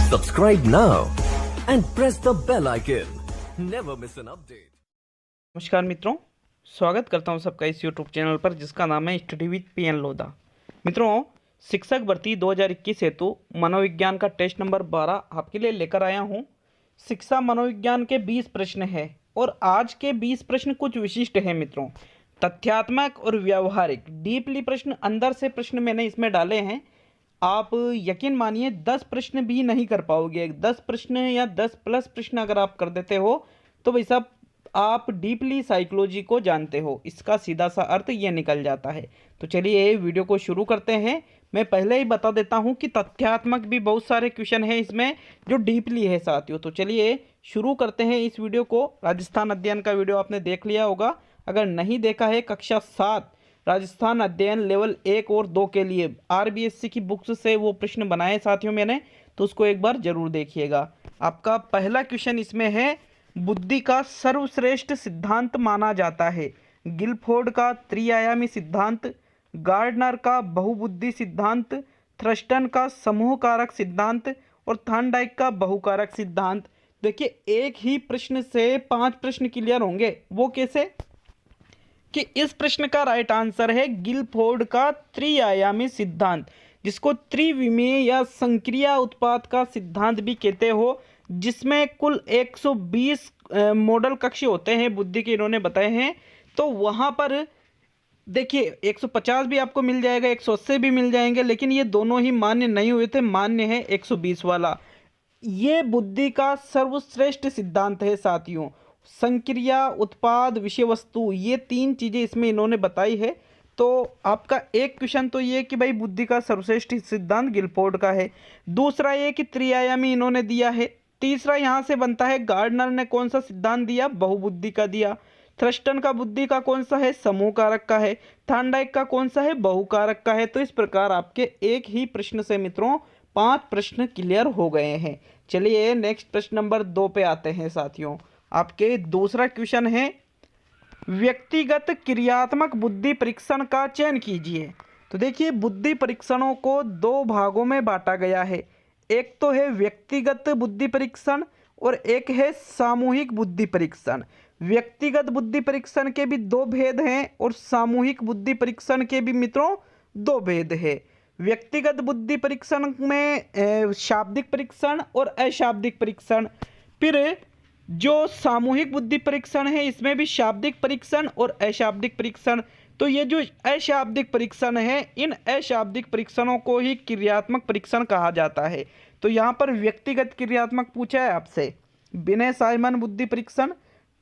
Subscribe now and press the bell icon. Never miss an update. नमस्कार मित्रों, स्वागत करता हूं सबका इस YouTube चैनल पर जिसका नाम है स्टडी विद पीएन लोधा। मित्रों, शिक्षक भर्ती 2021 हेतु मनोविज्ञान का टेस्ट नंबर 12 आपके लिए लेकर आया हूं। शिक्षा मनोविज्ञान के 20 प्रश्न है और आज के 20 प्रश्न कुछ विशिष्ट हैं मित्रों। तथ्यात्मक और व्यावहारिक डीपली प्रश्न, अंदर से प्रश्न मैंने इसमें डाले हैं। आप यकीन मानिए 10 प्रश्न भी नहीं कर पाओगे। 10 प्रश्न या 10 प्लस प्रश्न अगर आप कर देते हो तो भाई साहब आप डीपली साइकोलॉजी को जानते हो, इसका सीधा सा अर्थ ये निकल जाता है। तो चलिए वीडियो को शुरू करते हैं। मैं पहले ही बता देता हूँ कि तथ्यात्मक भी बहुत सारे क्वेश्चन हैं इसमें जो डीपली है साथियों। तो चलिए शुरू करते हैं इस वीडियो को। राजस्थान अध्ययन का वीडियो आपने देख लिया होगा, अगर नहीं देखा है कक्षा 7 राजस्थान अध्ययन लेवल 1 और 2 के लिए आरबीएससी की बुक्स से वो प्रश्न बनाए साथियों मैंने, तो उसको एक बार जरूर देखिएगा। आपका पहला क्वेश्चन इसमें है, बुद्धि का सर्वश्रेष्ठ सिद्धांत माना जाता है गिलफोर्ड का त्रिआयामी सिद्धांत, गार्डनर का बहुबुद्धि सिद्धांत, थ्रस्टन का समूह कारक सिद्धांत और थॉर्नडाइक का बहुकारक सिद्धांत। देखिए एक ही प्रश्न से 5 प्रश्न क्लियर होंगे। वो कैसे कि इस प्रश्न का राइट आंसर है गिलफोर्ड का त्रिआयामी सिद्धांत, जिसको त्रिविमीय या संक्रिया उत्पाद का सिद्धांत भी कहते हो, जिसमें कुल 120 मॉडल कक्ष होते हैं बुद्धि के, इन्होंने बताए हैं। तो वहां पर देखिए 150 भी आपको मिल जाएगा, 180 भी मिल जाएंगे, लेकिन ये दोनों ही मान्य नहीं हुए थे। मान्य है 120 वाला। ये बुद्धि का सर्वश्रेष्ठ सिद्धांत है साथियों। संक्रिया, उत्पाद, विषय वस्तु, ये 3 चीजें इसमें इन्होंने बताई है। तो आपका एक क्वेश्चन तो ये कि भाई बुद्धि का सर्वश्रेष्ठ सिद्धांत गिलफोर्ड का है। दूसरा ये कि त्रिआयामी इन्होंने दिया है। तीसरा यहाँ से बनता है गार्डनर ने कौन सा सिद्धांत दिया, बहुबुद्धि का दिया। थ्रस्टन का बुद्धि का कौन सा है, समूह कारक का है। थॉर्नडाइक का कौन सा है, बहुकारक का है। तो इस प्रकार आपके एक ही प्रश्न से मित्रों 5 प्रश्न क्लियर हो गए हैं। चलिए नेक्स्ट प्रश्न नंबर 2 पे आते हैं साथियों। आपके दूसरा क्वेश्चन है, व्यक्तिगत क्रियात्मक बुद्धि परीक्षण का चयन कीजिए। तो देखिए बुद्धि परीक्षणों को 2 भागों में बांटा गया है। एक तो है व्यक्तिगत बुद्धि परीक्षण और एक है सामूहिक बुद्धि परीक्षण। व्यक्तिगत बुद्धि परीक्षण के भी 2 भेद हैं और सामूहिक बुद्धि परीक्षण के भी मित्रों 2 भेद है। व्यक्तिगत बुद्धि परीक्षण में शाब्दिक परीक्षण और अशाब्दिक परीक्षण, फिर जो सामूहिक बुद्धि परीक्षण है इसमें भी शाब्दिक परीक्षण और अशाब्दिक परीक्षण। तो ये जो अशाब्दिक परीक्षण है, इन अशाब्दिक परीक्षणों को ही क्रियात्मक परीक्षण कहा जाता है। तो यहाँ पर व्यक्तिगत क्रियात्मक पूछा है आपसे, विनय साइमन बुद्धि परीक्षण,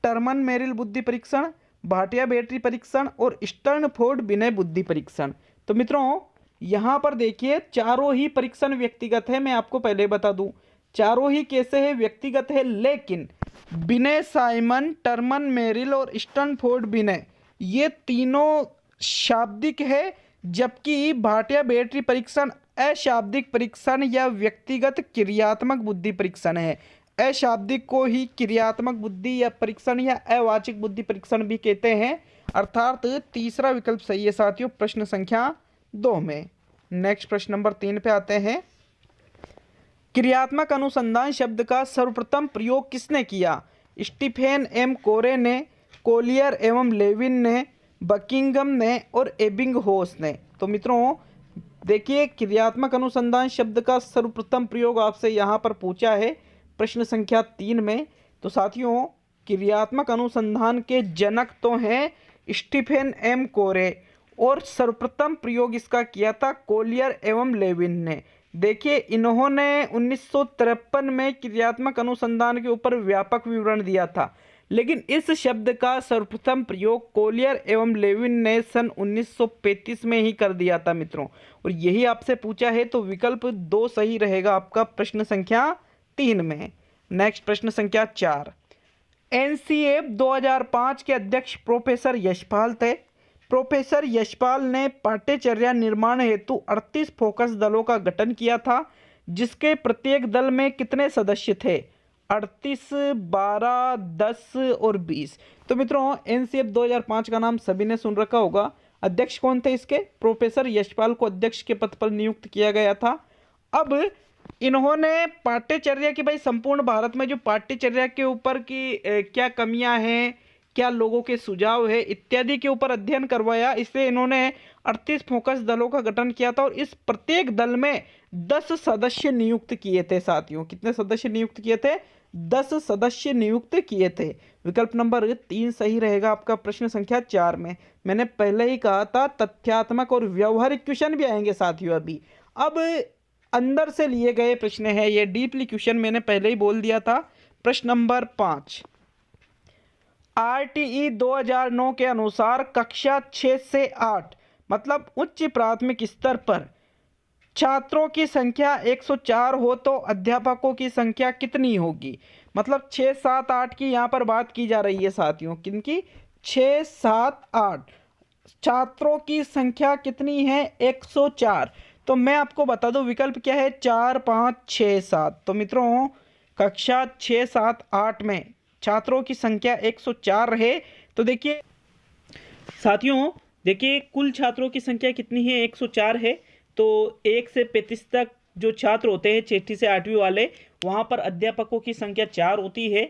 टर्मन मेरिल बुद्धि परीक्षण, भाटिया बैटरी परीक्षण और स्टर्नफोर्ड विनय बुद्धि परीक्षण। तो मित्रों यहाँ पर देखिए चारों ही परीक्षण व्यक्तिगत है। मैं आपको पहले बता दूं चारों ही कैसे है, व्यक्तिगत है, लेकिन विनय साइमन, टर्मन मेरिल और स्टर्नफोर्ड विनय ये तीनों शाब्दिक है, जबकि भाटिया बैटरी परीक्षण अशाब्दिक परीक्षण या व्यक्तिगत क्रियात्मक बुद्धि परीक्षण है। अशाब्दिक को ही क्रियात्मक बुद्धि या परीक्षण या अवाचिक बुद्धि परीक्षण भी कहते हैं, अर्थात तीसरा विकल्प सही है साथियों प्रश्न संख्या 2 में। नेक्स्ट प्रश्न नंबर 3 पे आते हैं। क्रियात्मक अनुसंधान शब्द का सर्वप्रथम प्रयोग किसने किया? स्टीफेन एम कोरे ने, कोलियर एवं लेविन ने, बकिंगम ने और एबिंगहोस ने। तो मित्रों देखिए क्रियात्मक अनुसंधान शब्द का सर्वप्रथम प्रयोग आपसे यहाँ पर पूछा है प्रश्न संख्या 3 में। तो साथियों क्रियात्मक अनुसंधान के जनक तो हैं स्टीफेन एम कोरे और सर्वप्रथम प्रयोग इसका किया था कोलियर एवं लेविन ने। देखिए इन्होंने 1953 में क्रियात्मक अनुसंधान के ऊपर व्यापक विवरण दिया था, लेकिन इस शब्द का सर्वप्रथम प्रयोग कोलियर एवं लेविन ने सन 1935 में ही कर दिया था मित्रों, और यही आपसे पूछा है। तो विकल्प 2 सही रहेगा आपका प्रश्न संख्या 3 में। नेक्स्ट प्रश्न संख्या 4। एनसीएफ 2005 के अध्यक्ष प्रोफेसर यशपाल थे। प्रोफेसर यशपाल ने पाठ्यचर्या निर्माण हेतु 38 फोकस दलों का गठन किया था, जिसके प्रत्येक दल में कितने सदस्य थे? 38, 12, 10 और 20। तो मित्रों एनसीएफ 2005 का नाम सभी ने सुन रखा होगा। अध्यक्ष कौन थे इसके? प्रोफेसर यशपाल को अध्यक्ष के पद पर नियुक्त किया गया था। अब इन्होंने पाठ्यचर्या की, भाई संपूर्ण भारत में जो पाठ्यचर्या के ऊपर की क्या कमियां हैं, क्या लोगों के सुझाव है इत्यादि के ऊपर अध्ययन करवाया। इसलिए इन्होंने 38 फोकस दलों का गठन किया था और इस प्रत्येक दल में 10 सदस्य नियुक्त किए थे साथियों। कितने सदस्य नियुक्त किए थे? 10 सदस्य नियुक्त किए थे। विकल्प नंबर 3 सही रहेगा आपका प्रश्न संख्या 4 में। मैंने पहले ही कहा था तथ्यात्मक और व्यवहारिक क्वेश्चन भी आएंगे साथियों। अब अंदर से लिए गए प्रश्न है, ये डीपली क्वेश्चन मैंने पहले ही बोल दिया था। प्रश्न नंबर 5, RTE 2009 के अनुसार कक्षा 6 से 8 मतलब उच्च प्राथमिक स्तर पर छात्रों की संख्या 104 हो तो अध्यापकों की संख्या कितनी होगी? मतलब 6, 7, 8 की यहाँ पर बात की जा रही है साथियों। किनकी? 6, 7, 8 छात्रों की संख्या कितनी है? 104। तो मैं आपको बता दूं विकल्प क्या है, 4, 5, 6, 7। तो मित्रों कक्षा 6, 7, 8 में छात्रों की संख्या 104 रहे तो देखिए साथियों, देखिए कुल छात्रों की संख्या कितनी है? 104 है। तो 1 से 35 तक जो छात्र होते हैं 6ठी से 8वीं वाले, वहाँ पर अध्यापकों की संख्या 4 होती है।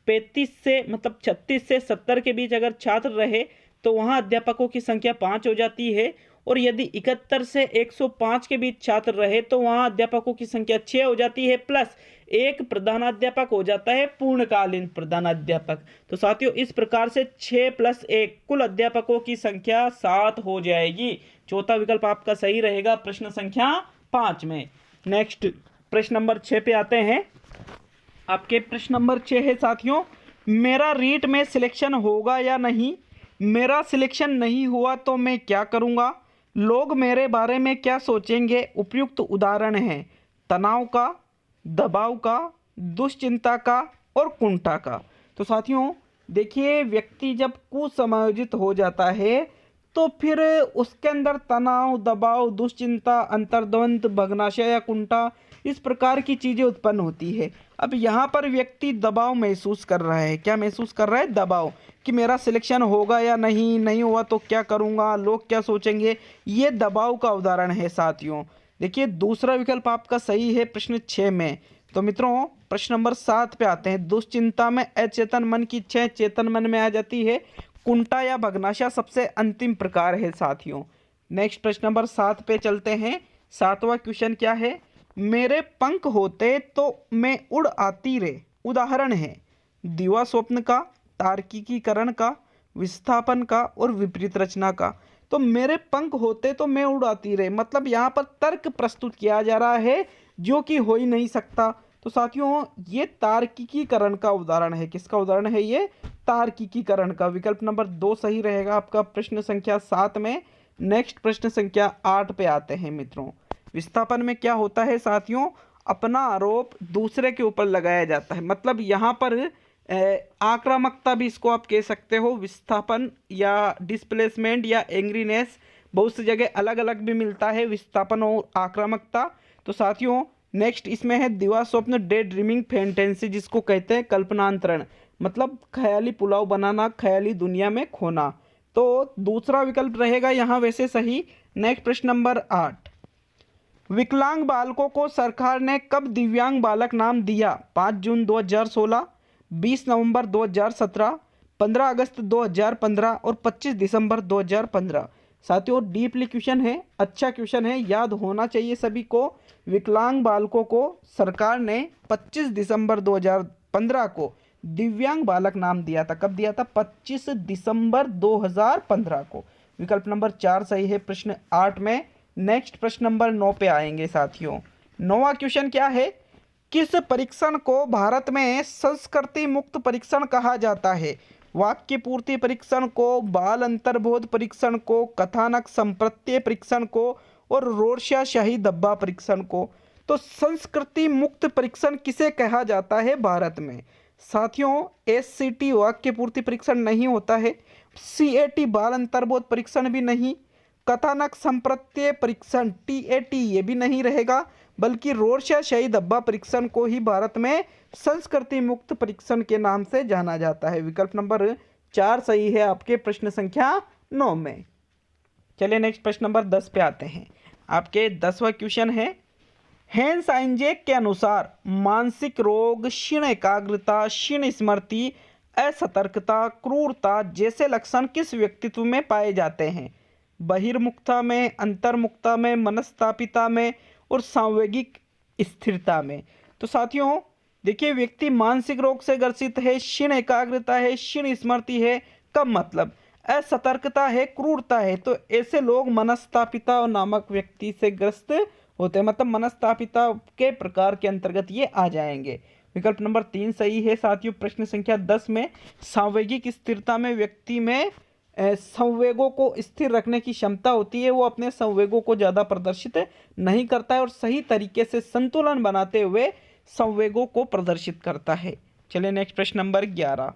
35 से मतलब 36 से 70 के बीच अगर छात्र रहे तो वहाँ अध्यापकों की संख्या 5 हो जाती है। और यदि 71 से 105 के बीच छात्र रहे तो वहाँ अध्यापकों की संख्या 6 हो जाती है, प्लस एक प्रधानाध्यापक हो जाता है पूर्णकालीन प्रधानाध्यापक। तो साथियों इस प्रकार से 6 + 1 कुल अध्यापकों की संख्या 7 हो जाएगी। चौथा विकल्प आपका सही रहेगा प्रश्न संख्या 5 में। नेक्स्ट प्रश्न नंबर 6 पे आते हैं। आपके प्रश्न नंबर 6 है साथियों, मेरा रीट में सिलेक्शन होगा या नहीं? मेरा सिलेक्शन नहीं हुआ तो मैं क्या करूंगा? लोग मेरे बारे में क्या सोचेंगे? उपयुक्त उदाहरण हैं तनाव का, दबाव का, दुश्चिंता का और कुंठा का। तो साथियों देखिए व्यक्ति जब कुसमायोजित हो जाता है तो फिर उसके अंदर तनाव, दबाव, दुश्चिंता, अंतर्द्वंद, भग्नाशय या कुंठा इस प्रकार की चीज़ें उत्पन्न होती है। अब यहाँ पर व्यक्ति दबाव महसूस कर रहा है। क्या महसूस कर रहा है? दबाव, कि मेरा सिलेक्शन होगा या नहीं, नहीं हुआ तो क्या करूँगा, लोग क्या सोचेंगे, ये दबाव का उदाहरण है साथियों। देखिए दूसरा विकल्प आपका सही है प्रश्न 6 में। तो मित्रों प्रश्न नंबर 7 पे आते हैं। दुश्चिंता में अचेतन मन की इच्छा चेतन मन में आ जाती है। कुंठा या भग्नाशय सबसे अंतिम प्रकार है साथियों। नेक्स्ट प्रश्न नंबर 7 पे चलते हैं। 7वां क्वेश्चन क्या है? मेरे पंख होते तो मैं उड़ आती रे। उदाहरण है दिवा स्वप्न का, तार्किकीकरण का, विस्थापन का और विपरीत रचना का। तो मेरे पंख होते तो मैं उड़ आती रे, मतलब यहाँ पर तर्क प्रस्तुत किया जा रहा है जो कि हो ही नहीं सकता। तो साथियों ये तार्किकीकरण का उदाहरण है। किसका उदाहरण है ये? तार्किकीकरण का। विकल्प नंबर 2 सही रहेगा आपका प्रश्न संख्या 7 में। नेक्स्ट प्रश्न संख्या 8 पे आते हैं मित्रों। विस्थापन में क्या होता है साथियों? अपना आरोप दूसरे के ऊपर लगाया जाता है। मतलब यहाँ पर आक्रामकता भी इसको आप कह सकते हो। विस्थापन या डिस्प्लेसमेंट या एंग्रीनेस बहुत सी जगह अलग अलग भी मिलता है, विस्थापन और आक्रामकता। तो साथियों नेक्स्ट इसमें है दिवा स्वप्न, डे ड्रीमिंग, फैंटेसी, जिसको कहते हैं कल्पनांतरण, मतलब ख्याली पुलाव बनाना, ख्याली दुनिया में खोना। तो दूसरा विकल्प रहेगा यहाँ वैसे सही। नेक्स्ट प्रश्न नंबर 8, विकलांग बालकों को सरकार ने कब दिव्यांग बालक नाम दिया? 5 जून 2016, 20 नवंबर 2017, 15 अगस्त 2015 और 25 दिसंबर 2015। साथियों डीपली क्वेश्चन है, अच्छा क्वेश्चन है, याद होना चाहिए सभी को। विकलांग बालकों को सरकार ने 25 दिसंबर 2015 को दिव्यांग बालक नाम दिया था। कब दिया था? 25 दिसंबर 2015 को। विकल्प नंबर 4 सही है प्रश्न 8 में। नेक्स्ट प्रश्न नंबर 9 पे आएंगे साथियों। 9वां क्वेश्चन क्या है? किस परीक्षण को भारत में संस्कृति मुक्त परीक्षण कहा जाता है? वाक्य पूर्ति परीक्षण को, बाल अंतर्बोध परीक्षण को, कथानक संप्रत्यय परीक्षण को और रोर्शा शाही धब्बा परीक्षण को। तो संस्कृति मुक्त परीक्षण किसे कहा जाता है भारत में? साथियों SCT वाक्य पूर्ति परीक्षण नहीं होता है, CAT बाल अंतर्बोध परीक्षण भी नहीं, कथानक संप्रत्यय परीक्षण TAT ये भी नहीं रहेगा, बल्कि रोर्शा शाही धब्बा परीक्षण को ही भारत में संस्कृति मुक्त परीक्षण के नाम से जाना जाता है। विकल्प नंबर 4 सही है आपके प्रश्न संख्या 9 में। चलिए नेक्स्ट प्रश्न नंबर 10 पे आते हैं। आपके 10वां क्वेश्चन है, हेंस आइंजैक के अनुसार मानसिक रोग, क्षीण एकाग्रता, क्षीण स्मृति, असतर्कता, क्रूरता जैसे लक्षण किस व्यक्तित्व में पाए जाते हैं? बहिर्मुखता में, अंतर्मुखता में, मनस्तापिता में और सांवेगिक स्थिरता में। तो साथियों देखिए, व्यक्ति मानसिक रोग से ग्रसित है, क्षीण एकाग्रता है, क्षीण स्मृति है, कब मतलब असतर्कता है, क्रूरता है, तो ऐसे लोग मनस्तापिता नामक व्यक्ति से ग्रस्त होते हैं, मतलब मनस्तापिता के प्रकार के अंतर्गत ये आ जाएंगे। विकल्प नंबर 3 सही है साथियों। प्रश्न संख्या 10 में सांवेगिक स्थिरता में व्यक्ति में संवेगों को स्थिर रखने की क्षमता होती है, वो अपने संवेगों को ज़्यादा प्रदर्शित नहीं करता है और सही तरीके से संतुलन बनाते हुए संवेगों को प्रदर्शित करता है। चलिए नेक्स्ट प्रश्न नंबर 11।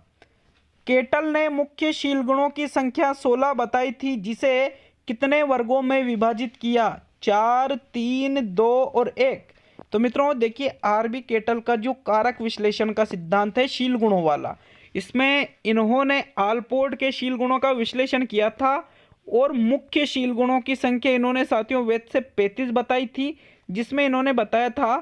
केटल ने मुख्य शील गुणों की संख्या 16 बताई थी, जिसे कितने वर्गों में विभाजित किया? 4, 3, 2 और 1। तो मित्रों देखिए, आरबी केटल का जो कारक विश्लेषण का सिद्धांत है शील गुणों वाला, इसमें इन्होंने आलपोर्ट के शील गुणों का विश्लेषण किया था और मुख्य शील गुणों की संख्या इन्होंने साथियों वेद से 35 बताई थी, जिसमें इन्होंने बताया था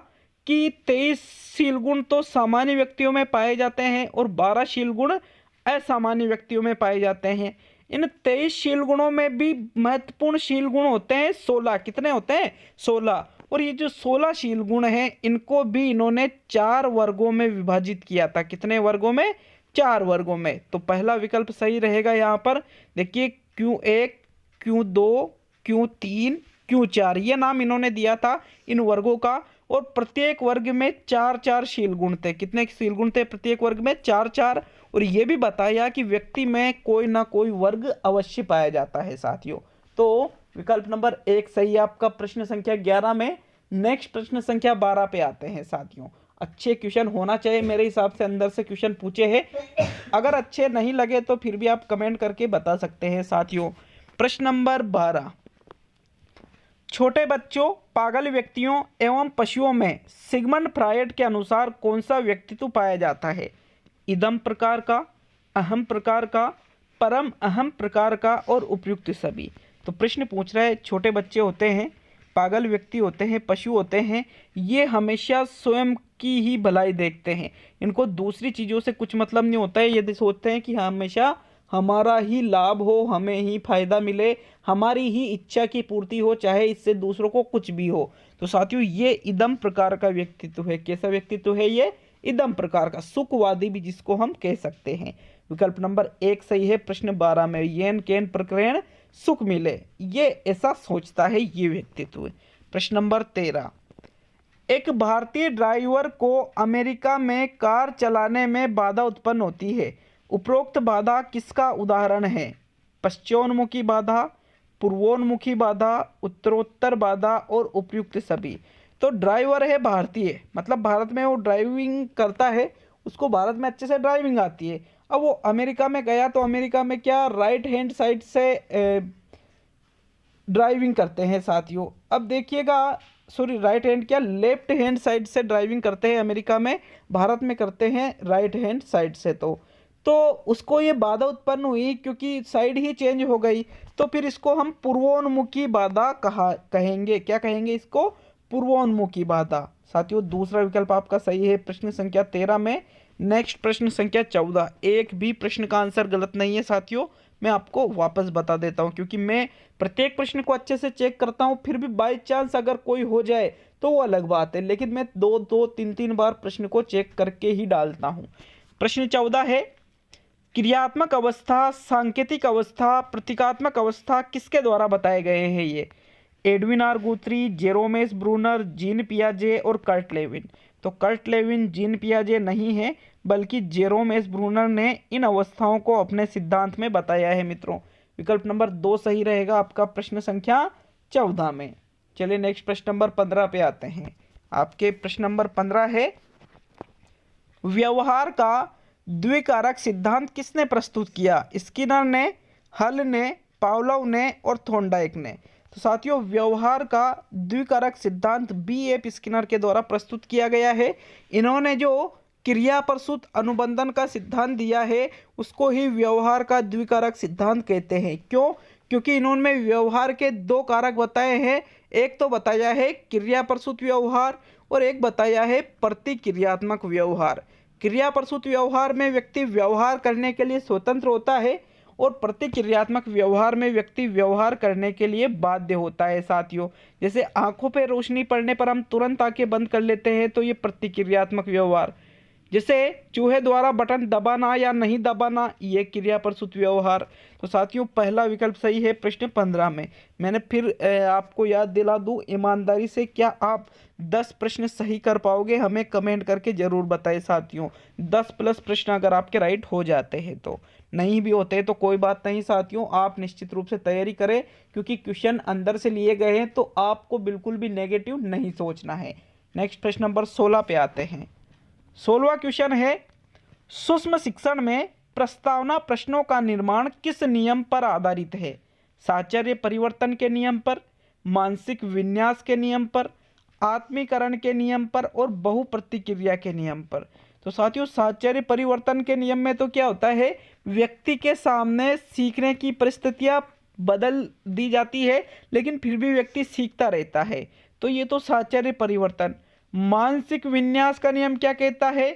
कि 23 शील गुण तो सामान्य व्यक्तियों में पाए जाते हैं और 12 शील गुण असामान्य व्यक्तियों में पाए जाते हैं। इन 23 शील गुणों में भी महत्वपूर्ण शील गुण होते हैं 16। कितने होते हैं? 16। और ये जो 16 शील गुण हैं, इनको भी इन्होंने 4 वर्गों में विभाजित किया था। कितने वर्गों में? 4 वर्गों में। तो पहला विकल्प सही रहेगा यहाँ पर। देखिए Q1, Q2, Q3, Q4 ये नाम इन्होंने दिया था इन वर्गों का, और प्रत्येक वर्ग में 4-4 शील गुण थे। कितने शील गुण थे प्रत्येक वर्ग में? 4-4। और ये भी बताया कि व्यक्ति में कोई ना कोई वर्ग अवश्य पाया जाता है साथियों। तो विकल्प नंबर 1 सही है आपका प्रश्न संख्या 11 में। नेक्स्ट प्रश्न संख्या 12 पे आते हैं साथियों। अच्छे क्वेश्चन होना चाहिए मेरे हिसाब से, अंदर से क्वेश्चन पूछे हैं। अगर अच्छे नहीं लगे तो फिर भी आप कमेंट करके बता सकते हैं साथियों। प्रश्न नंबर 12। छोटे बच्चों, पागल व्यक्तियों एवं पशुओं में सिगमंड फ्रायड के अनुसार कौन सा व्यक्तित्व पाया जाता है? इदम प्रकार का, अहम प्रकार का, परम अहम प्रकार का और उपयुक्त सभी। तो प्रश्न पूछ रहा है, छोटे बच्चे होते हैं, पागल व्यक्ति होते हैं, पशु होते हैं, ये हमेशा स्वयं की ही भलाई देखते हैं। इनको दूसरी चीज़ों से कुछ मतलब नहीं होता है। यदि सोचते हैं कि हमेशा हमारा ही लाभ हो, हमें ही फायदा मिले, हमारी ही इच्छा की पूर्ति हो, चाहे इससे दूसरों को कुछ भी हो। तो साथियों ये इदम प्रकार का व्यक्तित्व है। कैसा व्यक्तित्व है ये? इदम प्रकार का, सुखवादी भी जिसको हम कह सकते हैं। विकल्प नंबर 1 सही है प्रश्न 12 में। येन केन प्रकरण सुख मिले, ये ऐसा सोचता है ये व्यक्तित्व। प्रश्न नंबर 13। एक भारतीय ड्राइवर को अमेरिका में कार चलाने में बाधा उत्पन्न होती है। उपरोक्त बाधा किसका उदाहरण है? पश्चिमोन्मुखी बाधा, पूर्वोन्मुखी बाधा, उत्तरोत्तर बाधा और उपयुक्त सभी। तो ड्राइवर है भारतीय, मतलब भारत में वो ड्राइविंग करता है, उसको भारत में अच्छे से ड्राइविंग आती है। अब वो अमेरिका में गया तो अमेरिका में क्या राइट हैंड साइड से ड्राइविंग करते हैं साथियों। अब देखिएगा, सॉरी राइट हैंड क्या, लेफ्ट हैंड साइड से ड्राइविंग करते हैं अमेरिका में, भारत में करते हैं राइट हैंड साइड से। तो उसको ये बाधा उत्पन्न हुई क्योंकि साइड ही चेंज हो गई, तो फिर इसको हम पूर्वोन्मुखी बाधा कहेंगे। क्या कहेंगे इसको? पूर्वोन्मुखी बाधा। साथियों दूसरा विकल्प आपका सही है प्रश्न संख्या 13 में। नेक्स्ट प्रश्न संख्या 14। एक भी प्रश्न का आंसर गलत नहीं है साथियों, मैं आपको वापस बता देता हूं, क्योंकि मैं प्रत्येक प्रश्न को अच्छे से चेक करता हूं, फिर भी बाय चांस अगर कोई हो जाए तो वो अलग बात है, लेकिन मैं 2-3 बार प्रश्न को चेक करके ही डालता हूं। प्रश्न 14 है, क्रियात्मक अवस्था, सांकेतिक अवस्था, प्रतीकात्मक अवस्था किसके द्वारा बताए गए हैं? ये Edwin R Guthrie, Jerome S Bruner, Jean पियाजे और कर्ट लेविन। तो कर्ट लेविन, जीन पियाजे नहीं है, बल्कि जेरोमेस ब्रूनर ने इन अवस्थाओं को अपने सिद्धांत में बताया है मित्रों। विकल्प नंबर 2 सही रहेगा आपका प्रश्न संख्या 14 में। चलिए नेक्स्ट प्रश्न नंबर 15 पे आते हैं। आपके प्रश्न नंबर 15 है, व्यवहार का द्विकारक सिद्धांत किसने प्रस्तुत किया? स्किनर ने, हल ने, पावलोव ने और थॉर्नडाइक ने। तो साथियों व्यवहार का द्विकारक सिद्धांत B.F. स्किनर के द्वारा प्रस्तुत किया गया है। इन्होंने जो क्रिया प्रसूत अनुबंधन का सिद्धांत दिया है उसको ही व्यवहार का द्विकारक सिद्धांत कहते हैं। क्यों? क्योंकि इन्होंने व्यवहार के 2 कारक बताए हैं, एक तो बताया है क्रिया प्रसूत व्यवहार और एक बताया है प्रतिक्रियात्मक व्यवहार। क्रिया प्रसूत व्यवहार में व्यक्ति व्यवहार करने के लिए स्वतंत्र होता है और प्रतिक्रियात्मक व्यवहार में व्यक्ति व्यवहार करने के लिए बाध्य होता है साथियों। जैसे आंखों पे रोशनी पड़ने पर हम तुरंत आंखें बंद कर लेते हैं, तो ये प्रतिक्रियात्मक व्यवहार। जैसे चूहे द्वारा बटन दबाना या नहीं दबाना, ये क्रिया प्रसूत व्यवहार। तो साथियों पहला विकल्प सही है प्रश्न 15 में। मैंने फिर आपको याद दिला दूं ईमानदारी से, क्या आप 10 प्रश्न सही कर पाओगे? हमें कमेंट करके जरूर बताएं साथियों। 10 प्लस प्रश्न अगर आपके राइट हो जाते हैं, तो नहीं भी होते तो कोई बात नहीं साथियों, आप निश्चित रूप से तैयारी करें, क्योंकि क्वेश्चन अंदर से लिए गए हैं, तो आपको बिल्कुल भी नेगेटिव नहीं सोचना है। नेक्स्ट प्रश्न नंबर 16 पे आते हैं। 16वां क्वेश्चन है, सूक्ष्म शिक्षण में प्रस्तावना प्रश्नों का निर्माण किस नियम पर आधारित है? साहचर्य परिवर्तन के नियम पर, मानसिक विन्यास के नियम पर, आत्मीकरण के नियम पर और बहुप्रतिक्रिया के नियम पर। तो साथियों साहचर्य परिवर्तन के नियम में तो क्या होता है, व्यक्ति के सामने सीखने की परिस्थितियां बदल दी जाती है, लेकिन फिर भी व्यक्ति सीखता रहता है, तो ये तो साहचर्य परिवर्तन। मानसिक विन्यास का नियम क्या कहता है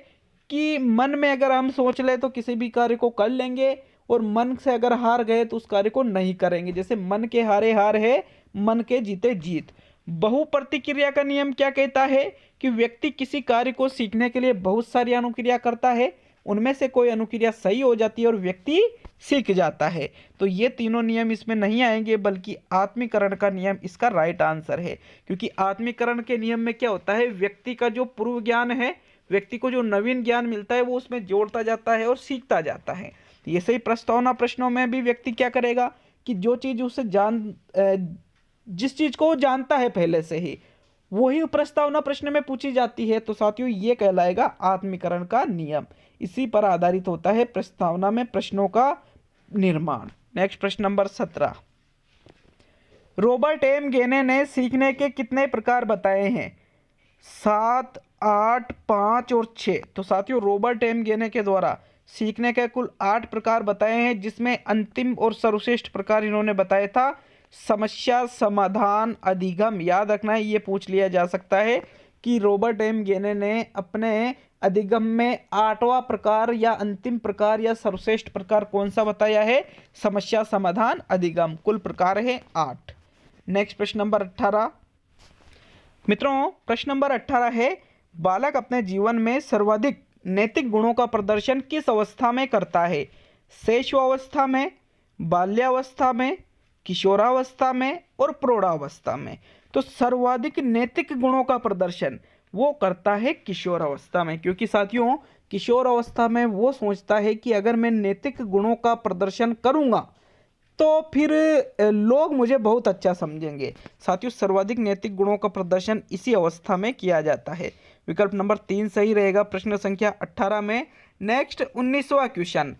कि मन में अगर हम सोच ले तो किसी भी कार्य को कर लेंगे, और मन से अगर हार गए तो उस कार्य को नहीं करेंगे। जैसे मन के हारे हार है, मन के जीते जीत। बहुप्रतिक्रिया का नियम क्या कहता है कि व्यक्ति किसी कार्य को सीखने के लिए बहुत सारी अनुक्रिया करता है, उनमें से कोई अनुक्रिया सही हो जाती है और व्यक्ति सीख जाता है। तो ये तीनों नियम इसमें नहीं आएंगे, बल्कि आत्मीकरण का नियम इसका राइट आंसर है। क्योंकि आत्मीकरण के नियम में क्या होता है, व्यक्ति का जो पूर्व ज्ञान है, व्यक्ति को जो नवीन ज्ञान मिलता है, वो उसमें जोड़ता जाता है और सीखता जाता है। तो ये सही प्रस्तावना प्रश्नों में भी व्यक्ति क्या करेगा कि जो चीज़ उसे जिस चीज़ को वो जानता है पहले से ही, वही प्रस्तावना प्रश्न में पूछी जाती है। तो साथियों ये कहलाएगा आत्मीकरण का नियम। इसी पर आधारित होता है प्रस्तावना में प्रश्नों का निर्माण। नेक्स्ट प्रश्न नंबर 17। रॉबर्ट एम गेने ने सीखने के कितने प्रकार बताए हैं? 7, 8, 5 और 6। तो साथियों रॉबर्ट एम गेने के द्वारा सीखने के कुल 8 प्रकार बताए हैं, जिसमें अंतिम और सर्वश्रेष्ठ प्रकार इन्होंने बताया था समस्या समाधान अधिगम। याद रखना है, ये पूछ लिया जा सकता है कि रॉबर्ट एम गेने ने अपने अधिगम में 8वां प्रकार या अंतिम प्रकार या सर्वश्रेष्ठ प्रकार कौन सा बताया है? समस्या समाधान अधिगम। कुल प्रकार है 8। नेक्स्ट प्रश्न नंबर 18। मित्रों प्रश्न नंबर 18 है, बालक अपने जीवन में सर्वाधिक नैतिक गुणों का प्रदर्शन किस अवस्था में करता है? शैशवावस्था में, बाल्यावस्था में, किशोरावस्था में और प्रौढ़ावस्था में। तो सर्वाधिक नैतिक गुणों का प्रदर्शन वो करता है किशोरावस्था में, क्योंकि साथियों किशोर अवस्था में वो सोचता है कि अगर मैं नैतिक गुणों का प्रदर्शन करूंगा तो फिर लोग मुझे बहुत अच्छा समझेंगे। साथियों सर्वाधिक नैतिक गुणों का प्रदर्शन इसी अवस्था में किया जाता है। विकल्प नंबर 3 सही रहेगा प्रश्न संख्या 18 में। नेक्स्ट 19वां क्वेश्चन,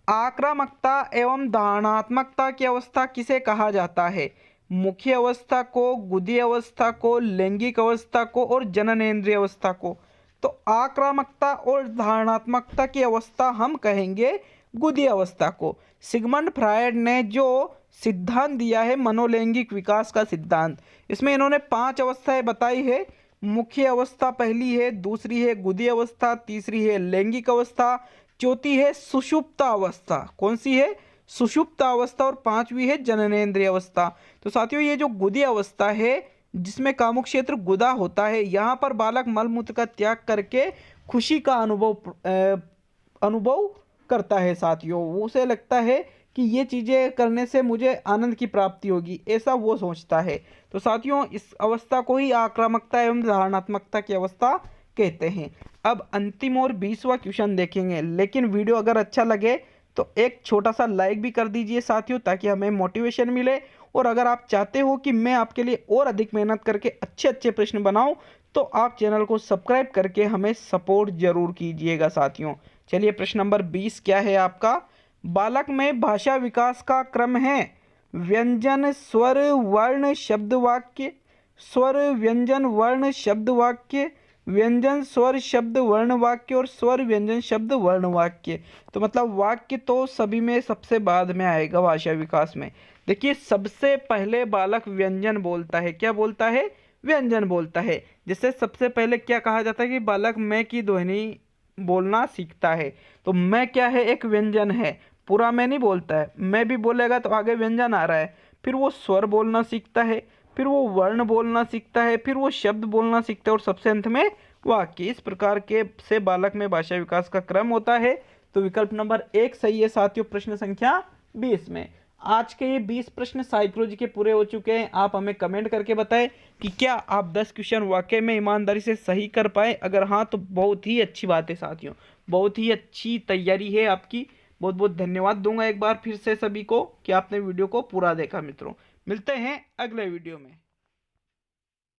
आक्रामकता एवं धारणात्मकता की अवस्था किसे कहा जाता है? मुख्य अवस्था को, गुदी अवस्था को, लैंगिक अवस्था को और जननेंद्रिय अवस्था को। तो आक्रामकता और धारणात्मकता की अवस्था हम कहेंगे गुदी अवस्था को। सिगमंड फ्रायड ने जो सिद्धांत दिया है मनोलैंगिक विकास का सिद्धांत, इसमें इन्होंने 5 अवस्थाएं बताई है। मुख्य अवस्था पहली है, दूसरी है गुदी अवस्था, तीसरी है लैंगिक अवस्था, चौथी है सुषुप्त अवस्था। कौन सी है? सुषुप्त अवस्था। और 5वीं है जननेंद्रिय अवस्था। तो साथियों ये जो गुदी अवस्था है, जिसमें कामुक क्षेत्र गुदा होता है, यहाँ पर बालक मलमूत्र का त्याग करके खुशी का अनुभव करता है साथियों। वो उसे लगता है कि ये चीज़ें करने से मुझे आनंद की प्राप्ति होगी, ऐसा वो सोचता है। तो साथियों इस अवस्था को ही आक्रामकता एवं धारणात्मकता की अवस्था कहते हैं। अब अंतिम और 20वां क्वेश्चन देखेंगे, लेकिन वीडियो अगर अच्छा लगे तो एक छोटा सा लाइक भी कर दीजिए साथियों, ताकि हमें मोटिवेशन मिले। और अगर आप चाहते हो कि मैं आपके लिए और अधिक मेहनत करके अच्छे अच्छे प्रश्न बनाऊं, तो आप चैनल को सब्सक्राइब करके हमें सपोर्ट जरूर कीजिएगा साथियों। चलिए प्रश्न नंबर 20 क्या है आपका? बालक में भाषा विकास का क्रम है व्यंजन, स्वर, वर्ण, शब्द, वाक्य। स्वर, व्यंजन, वर्ण, शब्द, वाक्य, व्यंजन, स्वर, शब्द, वर्ण, वाक्य और स्वर, व्यंजन, शब्द, वर्ण, वाक्य। तो मतलब वाक्य तो सभी में सबसे बाद में आएगा भाषा विकास में। देखिए, सबसे पहले बालक व्यंजन बोलता है। क्या बोलता है? व्यंजन बोलता है। जैसे सबसे पहले क्या कहा जाता है कि बालक मैं की ध्वनि बोलना सीखता है। तो मैं क्या है? एक व्यंजन है। पूरा मैं नहीं बोलता है, मैं भी बोलेगा तो आगे व्यंजन आ रहा है। फिर वो स्वर बोलना सीखता है, फिर वो वर्ण बोलना सीखता है, फिर वो शब्द बोलना सीखता है और सबसे अंत में वाक्य। इस प्रकार के से बालक में भाषा विकास का क्रम होता है। तो विकल्प नंबर 1 सही है साथियों, प्रश्न संख्या 20 में। आज के ये 20 प्रश्न साइकोलॉजी के पूरे हो चुके हैं। आप हमें कमेंट करके बताएं कि क्या आप 10 क्वेश्चन वाकई में ईमानदारी से सही कर पाए। अगर हाँ तो बहुत ही अच्छी बात है साथियों, बहुत ही अच्छी तैयारी है आपकी। बहुत बहुत धन्यवाद दूंगा एक बार फिर से सभी को कि आपने वीडियो को पूरा देखा। मित्रों, मिलते हैं अगले वीडियो में।